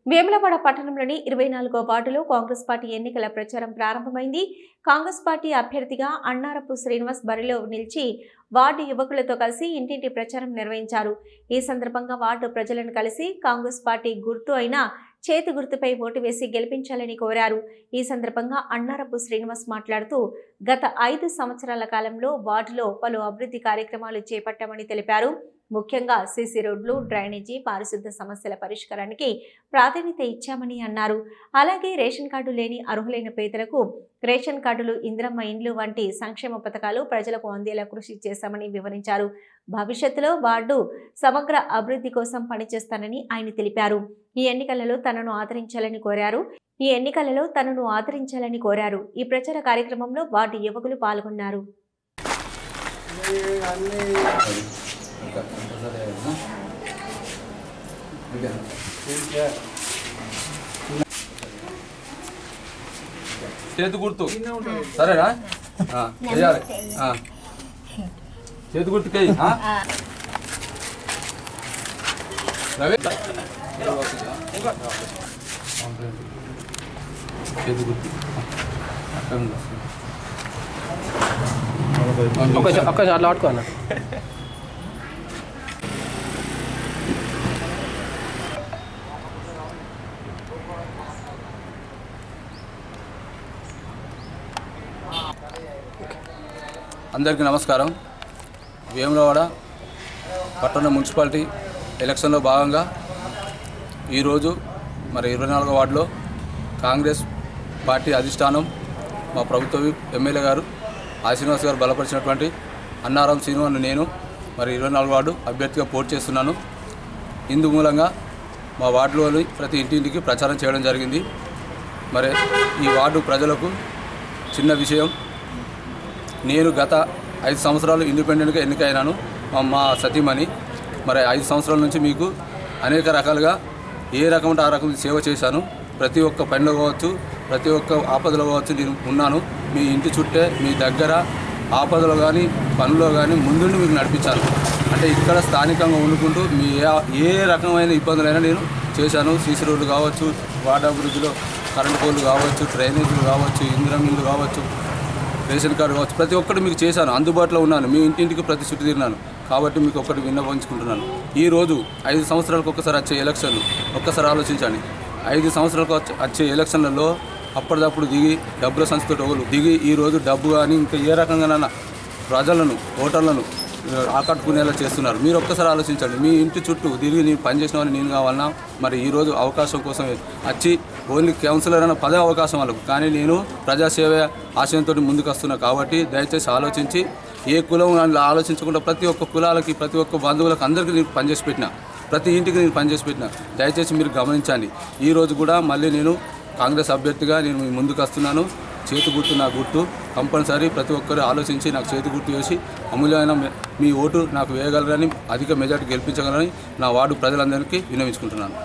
వేములవాడ పట్టణంలోని 24వ వార్డులో కాంగ్రెస్ పార్టీ ఎన్నికల ప్రచారం ప్రారంభమైంది. కాంగ్రెస్ పార్టీ అభ్యర్థిగా అన్నారపు శ్రీనివాస్ బరిలో నిలిచి వార్డు యువకులతో కలిసి ఇంటింటి ప్రచారం నిర్వహించారు. ఈ సందర్భంగా వార్డు ప్రజలను కలిసి కాంగ్రెస్ పార్టీ గుర్తు అయిన చేతి గుర్తుపై ఓటు వేసి గెలిపించాలని కోరారు. ఈ సందర్భంగా అన్నారపు శ్రీనివాస్ మాట్లాడుతూ గత 5 సంవత్సరాల కాలంలో వార్డులో పలు అభివృద్ధి కార్యక్రమాలు చేపట్టామని తెలిపారు. ముఖ్యంగా సీసీ రోడ్లు, డ్రైనేజీ, పారిశుద్ధ సమస్యల పరిష్కారానికి ప్రాధాన్యత ఇచ్చామని అన్నారు. అలాగే రేషన్ కార్డు లేని అర్హులైన పేదలకు రేషన్ కార్డులు, ఇందిరమ్మ ఇండ్లు వంటి సంక్షేమ పథకాలు ప్రజలకు అందేలా కృషి చేశామని వివరించారు. భవిష్యత్తులో వార్డు సమగ్ర అభివృద్ధి కోసం పనిచేస్తానని ఆయన తెలిపారు. ఈ ఎన్నికలలో తనను ఆదరించాలని కోరారు. ఈ ప్రచార కార్యక్రమంలో వార్డు యువకులు పాల్గొన్నారు. చేతి గుర్తు సరేనా? చేయాలి. చేతి గుర్తుకి చేతి గుర్తు ఒక్కసారి ఆడుకోవాలి. అందరికీ నమస్కారం. వేములవాడ పట్టణ మున్సిపాలిటీ ఎలక్షన్లో భాగంగా ఈరోజు 24వ వార్డులో కాంగ్రెస్ పార్టీ అధిష్టానం మా ప్రభుత్వ ఎమ్మెల్యే గారు శ్రీనివాస్ గారు బలపరిచినటువంటి అన్నారం శ్రీనివాస్ నేను 24వ వార్డు అభ్యర్థిగా పోటీ చేస్తున్నాను. ఇందు మూలంగా మా వార్డులోని ప్రతి ఇంటింటికి ప్రచారం చేయడం జరిగింది. ఈ వార్డు ప్రజలకు చిన్న విషయం, నేను గత 5 సంవత్సరాలు ఇండిపెండెంట్గా ఎన్నికైనాను. మా సతీమణి 5 సంవత్సరాల నుంచి మీకు అనేక రకాలుగా ఏ రకమంటే ఆ రకం సేవ చేశాను. ప్రతి ఒక్క పనిలో కావచ్చు, ప్రతి ఒక్క ఆపదలో కావచ్చు నేను ఉన్నాను. మీ ఇంటి చుట్టే మీ దగ్గర ఆపదలో కానీ పనుల్లో కానీ ముందుండి మీకు నడిపించాను. అంటే ఇక్కడ స్థానికంగా వండుకుంటూ మీ ఏ రకమైన ఇబ్బందులైనా నేను చేశాను. సీసీ రోడ్లు కావచ్చు, వార్డు అభివృద్ధిలో కరెంటు పోల్లు కావచ్చు, డ్రైనేజీలు కావచ్చు, ఇందిరమ్మ ఇల్లు కావచ్చు, రేషన్ కార్డు కావచ్చు, ప్రతి ఒక్కటి మీకు చేశాను. అందుబాటులో ఉన్నాను. మీ ఇంటింటికి ప్రతి చుట్టూ తిరిగినాను. కాబట్టి మీకు ఒక్కటి విన్నవించుకుంటున్నాను. ఈరోజు 5 సంవత్సరాలకు ఒక్కసారి వచ్చే ఎలక్షన్లు ఒక్కసారి ఆలోచించండి. 5 సంవత్సరాలకు వచ్చే ఎలక్షన్లలో అప్పటిదప్పుడు దిగి డబ్బుల సంస్థతో దిగి ఈరోజు డబ్బు కానీ ఇంకా ఏ రకంగానైనా ప్రజలను, ఓటర్లను ఆకట్టుకునేలా చేస్తున్నారు. మీరు ఒక్కసారి ఆలోచించండి. మీ ఇంటి చుట్టూ తిరిగి నేను పనిచేసిన వాళ్ళు నేను కావాలన్నా ఈరోజు అవకాశం కోసం వచ్చి ఓన్లీ కౌన్సిలర్ అన్న పదే అవకాశం వాళ్ళకు, కానీ నేను ప్రజాసేవ ఆశయంతో ముందుకు వస్తున్నా. కాబట్టి దయచేసి ఆలోచించి ఏ కులం ఆలోచించకుండా ప్రతి ఒక్క కులాలకి, ప్రతి ఒక్క బంధువులకు అందరికీ నేను పనిచేసి పెట్టిన, ప్రతి ఇంటికి నేను పనిచేసి పెట్టిన. దయచేసి మీరు గమనించండి. ఈరోజు కూడా మళ్ళీ నేను కాంగ్రెస్ అభ్యర్థిగా నేను ముందుకు వస్తున్నాను. చేతి గుర్తు నా గుర్తు. కంపల్సరీ ప్రతి ఒక్కరు ఆలోచించి నాకు చేతి గుర్తు వేసి అమూల్యమైన మీ ఓటు నాకు వేయగలరని, అధిక మెజార్టీ గెలిపించగలరని నా వార్డు ప్రజలందరికీ విన్నవించుకుంటున్నాను.